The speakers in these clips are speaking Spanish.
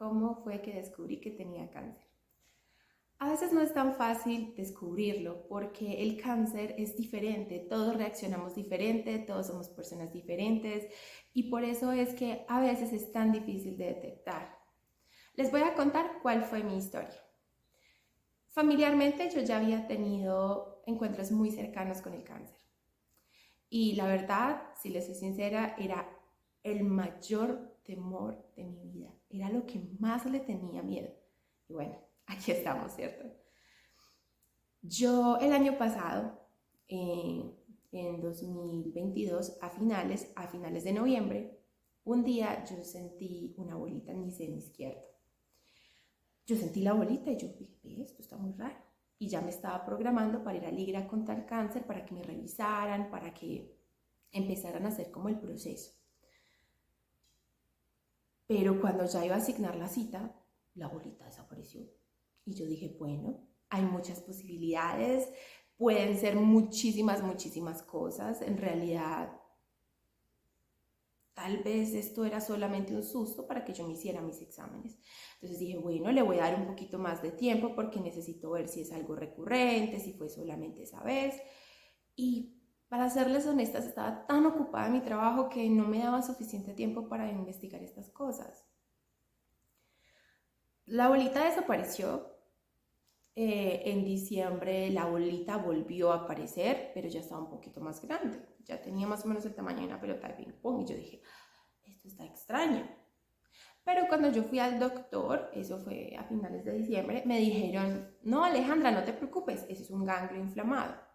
cómo fue que descubrí que tenía cáncer. A veces no es tan fácil descubrirlo porque el cáncer es diferente, todos reaccionamos diferente, todos somos personas diferentes y por eso es que a veces es tan difícil de detectar. Les voy a contar cuál fue mi historia. Familiarmente yo ya había tenido encuentros muy cercanos con el cáncer y la verdad, si les soy sincera, era el mayor temor de mi vida, era lo que más le tenía miedo. Y bueno, aquí estamos, ¿cierto? Yo el año pasado, en 2022, a finales de noviembre, un día yo sentí una bolita en mi seno izquierdo. Yo sentí la bolita y yo dije, esto está muy raro. Y ya me estaba programando para ir a Ligra contra el cáncer, para que me revisaran, para que empezaran a hacer como el proceso. Pero cuando ya iba a asignar la cita, la bolita desapareció. Y yo dije, bueno, hay muchas posibilidades, pueden ser muchísimas, muchísimas cosas. En realidad, tal vez esto era solamente un susto para que yo me hiciera mis exámenes. Entonces dije, bueno, le voy a dar un poquito más de tiempo porque necesito ver si es algo recurrente, si fue solamente esa vez. Y para serles honestas, estaba tan ocupada en mi trabajo que no me daba suficiente tiempo para investigar estas cosas. La bolita desapareció. En diciembre la bolita volvió a aparecer, pero ya estaba un poquito más grande. Ya tenía más o menos el tamaño de una pelota de ping pong y yo dije, esto está extraño. Pero cuando yo fui al doctor, eso fue a finales de diciembre, me dijeron, no Alejandra, no te preocupes, eso es un ganglio inflamado.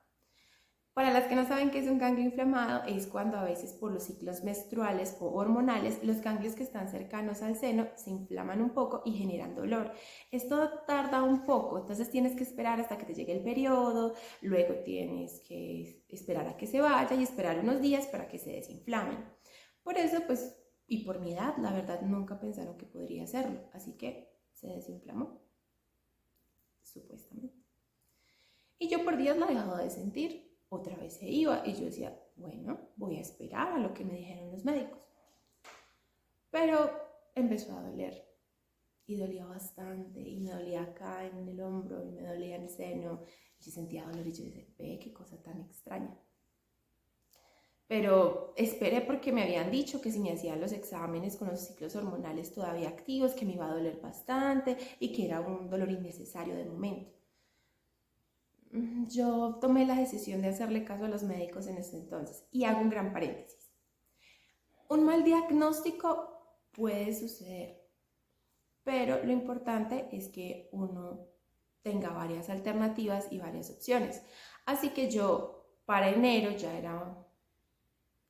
Para las que no saben qué es un ganglio inflamado, es cuando a veces por los ciclos menstruales o hormonales, los ganglios que están cercanos al seno se inflaman un poco y generan dolor. Esto tarda un poco, entonces tienes que esperar hasta que te llegue el periodo, luego tienes que esperar a que se vaya y esperar unos días para que se desinflamen. Por eso, pues, y por mi edad, la verdad, nunca pensaron que podría hacerlo, así que se desinflamó, supuestamente. Y yo por días la dejaba de sentir, otra vez se iba y yo decía, bueno, voy a esperar a lo que me dijeron los médicos. Pero empezó a doler y dolía bastante y me dolía acá en el hombro y me dolía en el seno y yo sentía dolor y yo decía, ve qué cosa tan extraña. Pero esperé porque me habían dicho que si me hacían los exámenes con los ciclos hormonales todavía activos, que me iba a doler bastante y que era un dolor innecesario de momento. Yo tomé la decisión de hacerle caso a los médicos en ese entonces y hago un gran paréntesis. Un mal diagnóstico puede suceder, pero lo importante es que uno tenga varias alternativas y varias opciones. Así que yo para enero ya era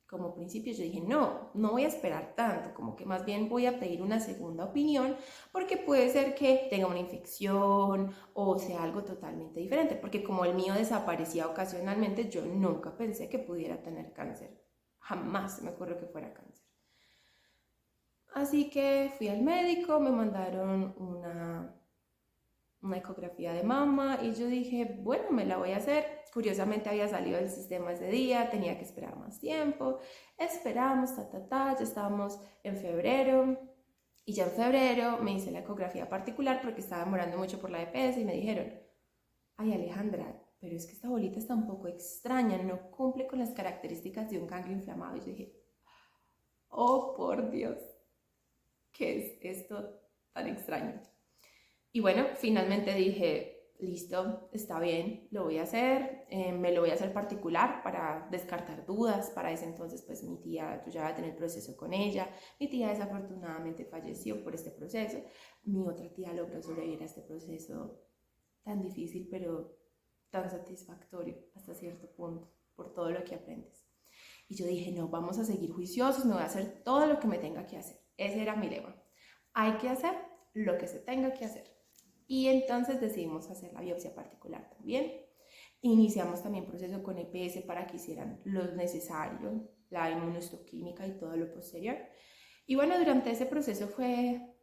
como principio, yo dije, no voy a esperar tanto, como que más bien voy a pedir una segunda opinión porque puede ser que tenga una infección o sea algo totalmente diferente, porque como el mío desaparecía ocasionalmente, yo nunca pensé que pudiera tener cáncer, jamás se me ocurrió que fuera cáncer. Así que fui al médico, me mandaron una ecografía de mama y yo dije, bueno, me la voy a hacer. Curiosamente había salido del sistema ese día, tenía que esperar más tiempo. Esperamos, ya estábamos en febrero y ya en febrero me hice la ecografía particular porque estaba demorando mucho por la EPS y me dijeron, ay Alejandra, pero es que esta bolita está un poco extraña, no cumple con las características de un ganglio inflamado. Y yo dije, oh por Dios, ¿qué es esto tan extraño? Y bueno, finalmente dije, listo, está bien, lo voy a hacer, me lo voy a hacer particular para descartar dudas. Para ese entonces, pues mi tía, yo ya iba a tener el proceso con ella. Mi tía desafortunadamente falleció por este proceso. Mi otra tía logró sobrevivir a este proceso tan difícil, pero tan satisfactorio hasta cierto punto, por todo lo que aprendes. Y yo dije, no, vamos a seguir juiciosos, me voy a hacer todo lo que me tenga que hacer. Ese era mi lema. Hay que hacer lo que se tenga que hacer. Y entonces decidimos hacer la biopsia particular también. Iniciamos también proceso con EPS para que hicieran lo necesario, la inmunohistoquímica y todo lo posterior. Y bueno, durante ese proceso fue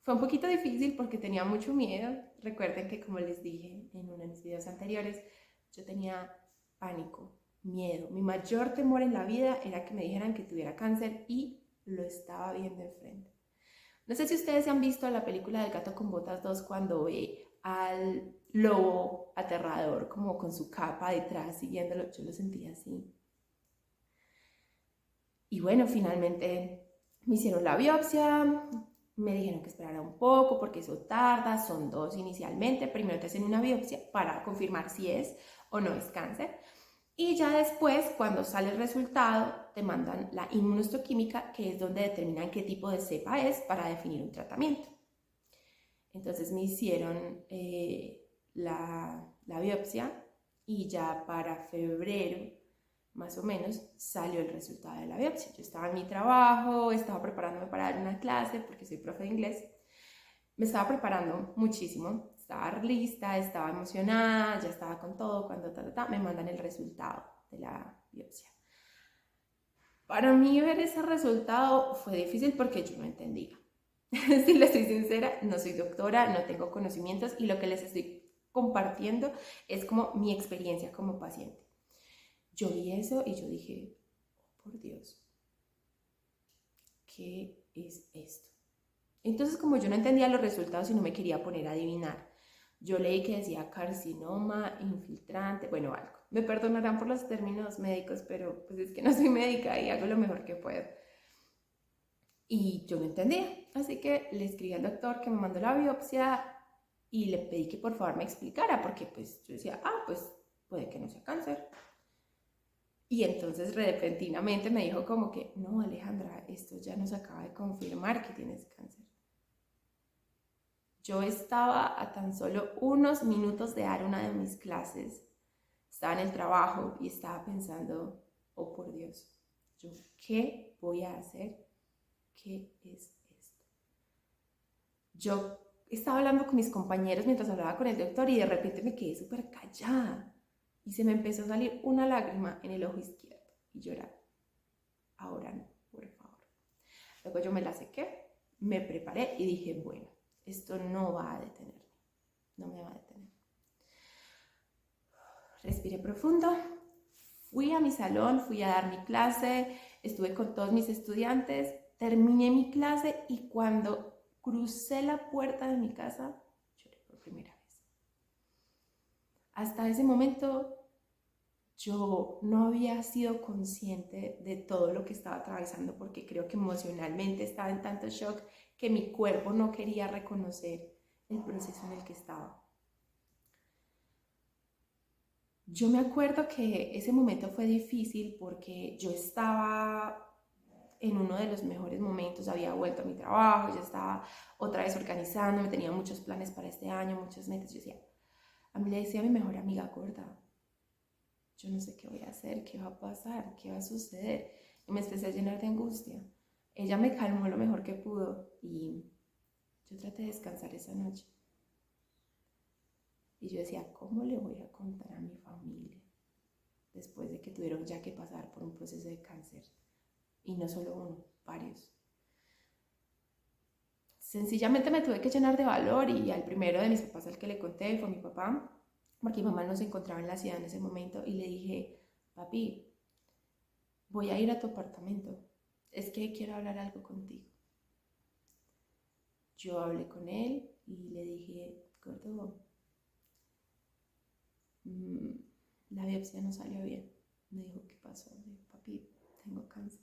un poquito difícil porque tenía mucho miedo. Recuerden que como les dije en uno de mis videos anteriores, yo tenía pánico, miedo. Mi mayor temor en la vida era que me dijeran que tuviera cáncer y lo estaba viendo enfrente. No sé si ustedes han visto la película del Gato con Botas 2 cuando ve al lobo aterrador como con su capa detrás siguiéndolo. Yo lo sentía así. Y bueno, finalmente me hicieron la biopsia, me dijeron que esperara un poco porque eso tarda, son 2 inicialmente. Primero te hacen una biopsia para confirmar si es o no es cáncer. Y ya después, cuando sale el resultado, te mandan la inmunohistoquímica, que es donde determinan qué tipo de cepa es para definir un tratamiento. Entonces me hicieron la biopsia y ya para febrero, más o menos, salió el resultado de la biopsia. Yo estaba en mi trabajo, estaba preparándome para dar una clase porque soy profe de inglés. Me estaba preparando muchísimo, estaba lista, estaba emocionada, ya estaba con todo, cuando me mandan el resultado de la biopsia. Para mí ver ese resultado fue difícil porque yo no entendía. Si les soy sincera, no soy doctora, no tengo conocimientos y lo que les estoy compartiendo es como mi experiencia como paciente. Yo vi eso y yo dije, oh, por Dios, ¿qué es esto? Entonces, como yo no entendía los resultados y no me quería poner a adivinar, yo leí que decía carcinoma, infiltrante, bueno, algo. Me perdonarán por los términos médicos, pero pues es que no soy médica y hago lo mejor que puedo. Y yo no entendía, así que le escribí al doctor que me mandó la biopsia y le pedí que por favor me explicara, porque pues yo decía, pues puede que no sea cáncer. Y entonces repentinamente me dijo como que, no Alejandra, esto ya nos acaba de confirmar que tienes cáncer. Yo estaba a tan solo unos minutos de dar una de mis clases, estaba en el trabajo y estaba pensando, oh por Dios, ¿yo qué voy a hacer? ¿Qué es esto? Yo estaba hablando con mis compañeros mientras hablaba con el doctor y de repente me quedé súper callada y se me empezó a salir una lágrima en el ojo izquierdo y llorar. Ahora no, por favor. Luego yo me la sequé, me preparé y dije, bueno, esto no va a detenerme, no me va a detener. Respiré profundo, fui a mi salón, fui a dar mi clase, estuve con todos mis estudiantes, terminé mi clase y cuando crucé la puerta de mi casa, lloré por primera vez. Hasta ese momento yo no había sido consciente de todo lo que estaba atravesando porque creo que emocionalmente estaba en tanto shock que mi cuerpo no quería reconocer el proceso en el que estaba. Yo me acuerdo que ese momento fue difícil porque yo estaba en uno de los mejores momentos, había vuelto a mi trabajo, ya estaba otra vez organizándome, tenía muchos planes para este año, muchas metas. Yo decía, a mí le decía a mi mejor amiga gorda, yo no sé qué voy a hacer, qué va a pasar, qué va a suceder. Y me empecé a llenar de angustia. Ella me calmó lo mejor que pudo y yo traté de descansar esa noche. Y yo decía, ¿cómo le voy a contar a mi familia después de que tuvieron ya que pasar por un proceso de cáncer? Y no solo uno, varios. Sencillamente me tuve que llenar de valor y al primero de mis papás al que le conté fue mi papá, porque mi mamá no se encontraba en la ciudad en ese momento y le dije, papi, voy a ir a tu apartamento, es que quiero hablar algo contigo. Yo hablé con él y le dije, gordo, la biopsia no salió bien. Me dijo, ¿qué pasó? Me dijo, papi, tengo cáncer.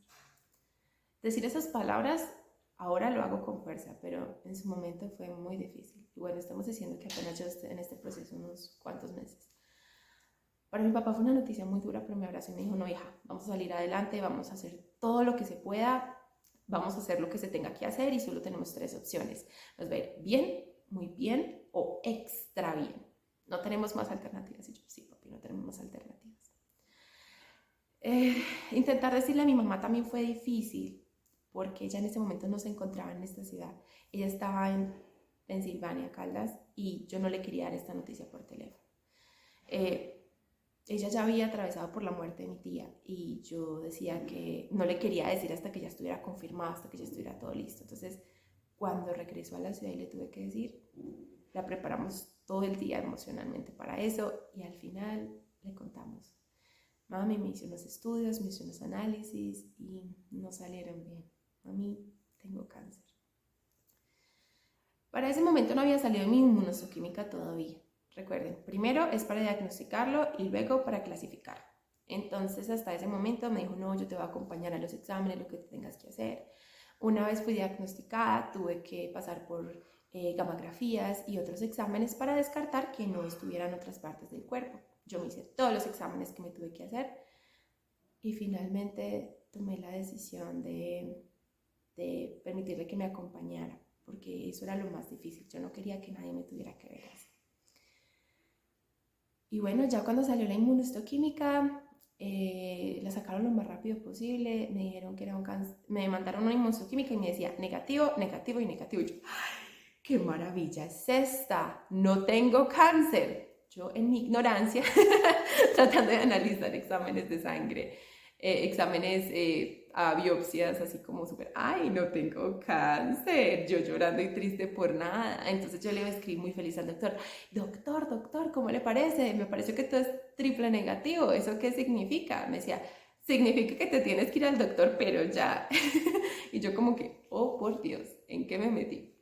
Decir esas palabras ahora lo hago con fuerza, pero en su momento fue muy difícil. Y bueno, estamos diciendo que apenas yo estoy en este proceso unos cuantos meses. Para mi papá fue una noticia muy dura, pero me abrazó y me dijo, no hija, vamos a salir adelante, vamos a hacer todo lo que se pueda, vamos a hacer lo que se tenga que hacer y solo tenemos 3 opciones. Nos va a ir bien, muy bien o extra bien. No tenemos más alternativas. Y yo, sí, papi, no tenemos más alternativas. Intentar decirle a mi mamá también fue difícil porque ella en ese momento no se encontraba en esta ciudad. Ella estaba en Pensilvania, Caldas, y yo no le quería dar esta noticia por teléfono. Ella ya había atravesado por la muerte de mi tía y yo decía que no le quería decir hasta que ya estuviera confirmado, hasta que ya estuviera todo listo. Entonces, cuando regresó a la ciudad y le tuve que decir, la preparamos todo el día emocionalmente para eso y al final le contamos. Mami me hizo unos estudios, me hizo unos análisis y no salieron bien. Mami, tengo cáncer. Para ese momento no había salido mi inmunohistoquímica todavía. Recuerden, primero es para diagnosticarlo y luego para clasificarlo. Entonces hasta ese momento me dijo, no, yo te voy a acompañar a los exámenes, lo que tengas que hacer. Una vez fui diagnosticada, tuve que pasar por gamografías y otros exámenes para descartar que no estuvieran otras partes del cuerpo. Yo me hice todos los exámenes que me tuve que hacer y finalmente tomé la decisión de permitirle que me acompañara, porque eso era lo más difícil. Yo no quería que nadie me tuviera que ver así. Y bueno, ya cuando salió la inmunohistoquímica, la sacaron lo más rápido posible, me dijeron que era un cáncer, me mandaron una inmunohistoquímica y me decía negativo, negativo y negativo. Y yo, ¡qué maravilla es esta! No tengo cáncer. Yo en mi ignorancia, tratando de analizar exámenes de sangre, exámenes a biopsias, así como súper, ¡ay, no tengo cáncer! Yo llorando y triste por nada. Entonces yo le escribí muy feliz al doctor, doctor, ¿cómo le parece? Me pareció que todo es triple negativo. ¿Eso qué significa? Me decía, significa que te tienes que ir al doctor, pero ya. Y yo como que, oh, por Dios, ¿en qué me metí?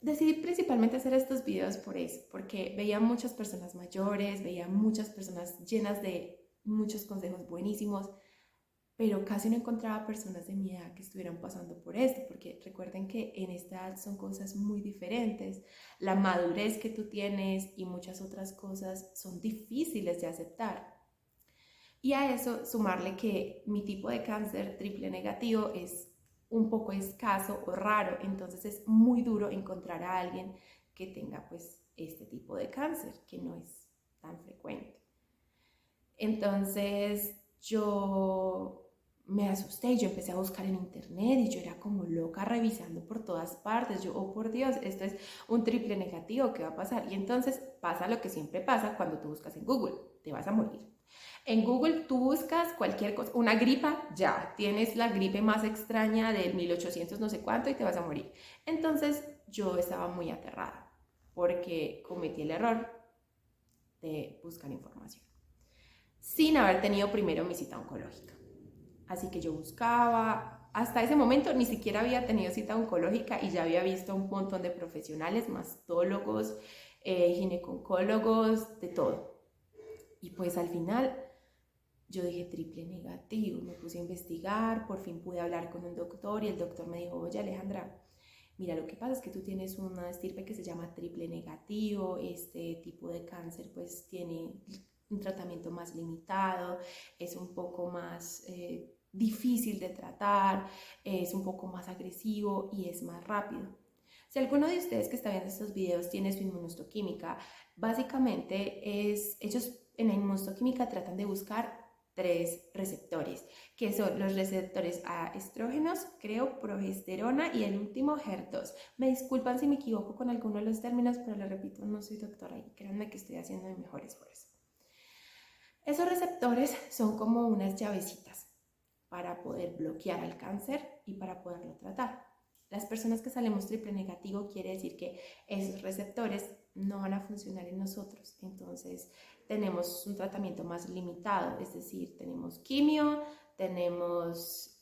Decidí principalmente hacer estos videos por eso, porque veía muchas personas mayores, veía muchas personas llenas de muchos consejos buenísimos, pero casi no encontraba personas de mi edad que estuvieran pasando por esto, porque recuerden que en esta edad son cosas muy diferentes, la madurez que tú tienes y muchas otras cosas son difíciles de aceptar. Y a eso sumarle que mi tipo de cáncer triple negativo es un poco escaso o raro, entonces es muy duro encontrar a alguien que tenga pues este tipo de cáncer, que no es tan frecuente. Entonces yo me asusté y yo empecé a buscar en internet y yo era como loca revisando por todas partes. Yo, oh por Dios, esto es un triple negativo, ¿qué va a pasar? Y entonces pasa lo que siempre pasa cuando tú buscas en Google, te vas a morir. En Google tú buscas cualquier cosa, una gripa, ya, tienes la gripe más extraña del 1800 no sé cuánto y te vas a morir. Entonces yo estaba muy aterrada porque cometí el error de buscar información sin haber tenido primero mi cita oncológica. Así que yo buscaba, hasta ese momento ni siquiera había tenido cita oncológica y ya había visto un montón de profesionales, mastólogos, ginecólogos, de todo. Y pues al final yo dije triple negativo, me puse a investigar, por fin pude hablar con un doctor y el doctor me dijo, oye Alejandra, mira, lo que pasa es que tú tienes una estirpe que se llama triple negativo, este tipo de cáncer pues tiene un tratamiento más limitado, es un poco más difícil de tratar, es un poco más agresivo y es más rápido. Si alguno de ustedes que está viendo estos videos tiene su inmunohistoquímica, básicamente ellos en la inmunohistoquímica tratan de buscar tres receptores, que son los receptores a estrógenos, creo, progesterona y el último HER2. Me disculpan si me equivoco con alguno de los términos, pero les repito, no soy doctora y créanme que estoy haciendo mi mejor esfuerzo. Esos receptores son como unas llavecitas para poder bloquear al cáncer y para poderlo tratar. Las personas que salimos triple negativo quiere decir que esos receptores no van a funcionar en nosotros, entonces tenemos un tratamiento más limitado, es decir, tenemos quimio, tenemos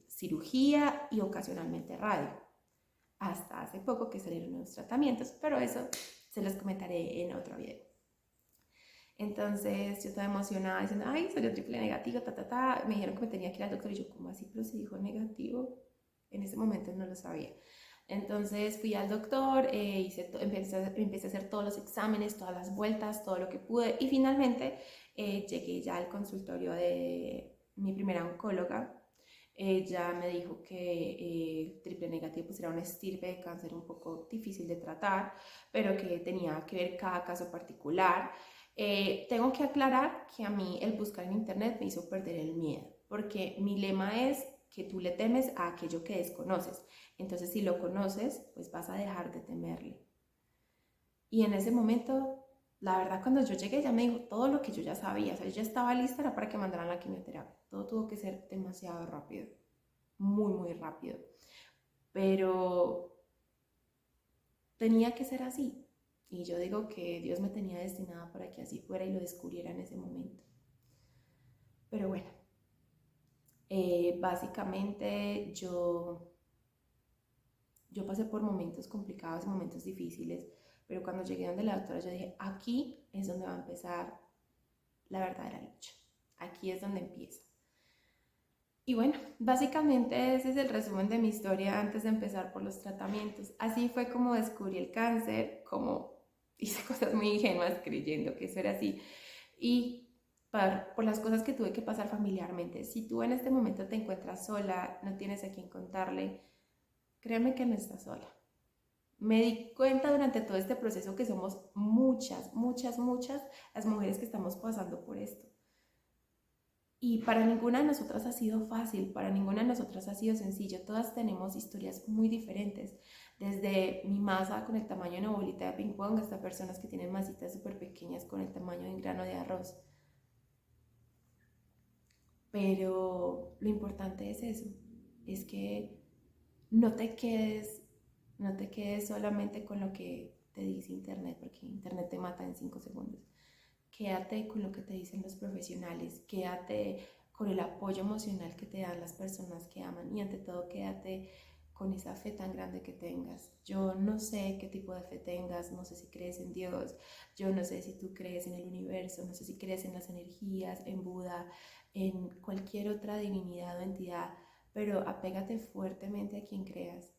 cirugía y ocasionalmente radio. Hasta hace poco que salieron nuevos tratamientos, pero eso se los comentaré en otro video. Entonces yo estaba emocionada diciendo, ay, salió triple negativo, Me dijeron que me tenía que ir al doctor y yo, ¿cómo así? Pero si dijo negativo. En ese momento no lo sabía. Entonces fui al doctor, empecé a hacer todos los exámenes, todas las vueltas, todo lo que pude y finalmente llegué ya al consultorio de mi primera oncóloga. Ella me dijo que triple negativo pues era una estirpe de cáncer un poco difícil de tratar, pero que tenía que ver cada caso particular. Tengo que aclarar que a mí el buscar en internet me hizo perder el miedo, porque mi lema es que tú le temes a aquello que desconoces. Entonces, si lo conoces, pues vas a dejar de temerle. Y en ese momento, la verdad, cuando yo llegué, ya me dijo todo lo que yo ya sabía. O sea, yo ya estaba lista para que mandaran la quimioterapia. Todo tuvo que ser demasiado rápido, muy, muy rápido. Pero tenía que ser así. Y yo digo que Dios me tenía destinada para que así fuera y lo descubriera en ese momento. Pero bueno, básicamente yo yo pasé por momentos complicados y momentos difíciles, pero cuando llegué donde la doctora yo dije, aquí es donde va a empezar la verdadera lucha, aquí es donde empieza. Y bueno, básicamente ese es el resumen de mi historia antes de empezar por los tratamientos. Así fue como descubrí el cáncer, como hice cosas muy ingenuas creyendo que eso era así. Y por las cosas que tuve que pasar familiarmente. Si tú en este momento te encuentras sola, no tienes a quien contarle, créeme que no estás sola. Me di cuenta durante todo este proceso que somos muchas, muchas, muchas las mujeres que estamos pasando por esto. Y para ninguna de nosotras ha sido fácil, para ninguna de nosotras ha sido sencillo. Todas tenemos historias muy diferentes. Desde mi masa con el tamaño de una bolita de ping pong hasta personas que tienen masitas súper pequeñas con el tamaño de un grano de arroz. Pero lo importante es eso, es que no te quedes, no te quedes solamente con lo que te dice internet, porque internet te mata en 5 segundos. Quédate con lo que te dicen los profesionales, quédate con el apoyo emocional que te dan las personas que aman y ante todo quédate con esa fe tan grande que tengas. Yo no sé qué tipo de fe tengas, no sé si crees en Dios, yo no sé si tú crees en el universo, no sé si crees en las energías, en Buda, en cualquier otra divinidad o entidad, pero apégate fuertemente a quien creas.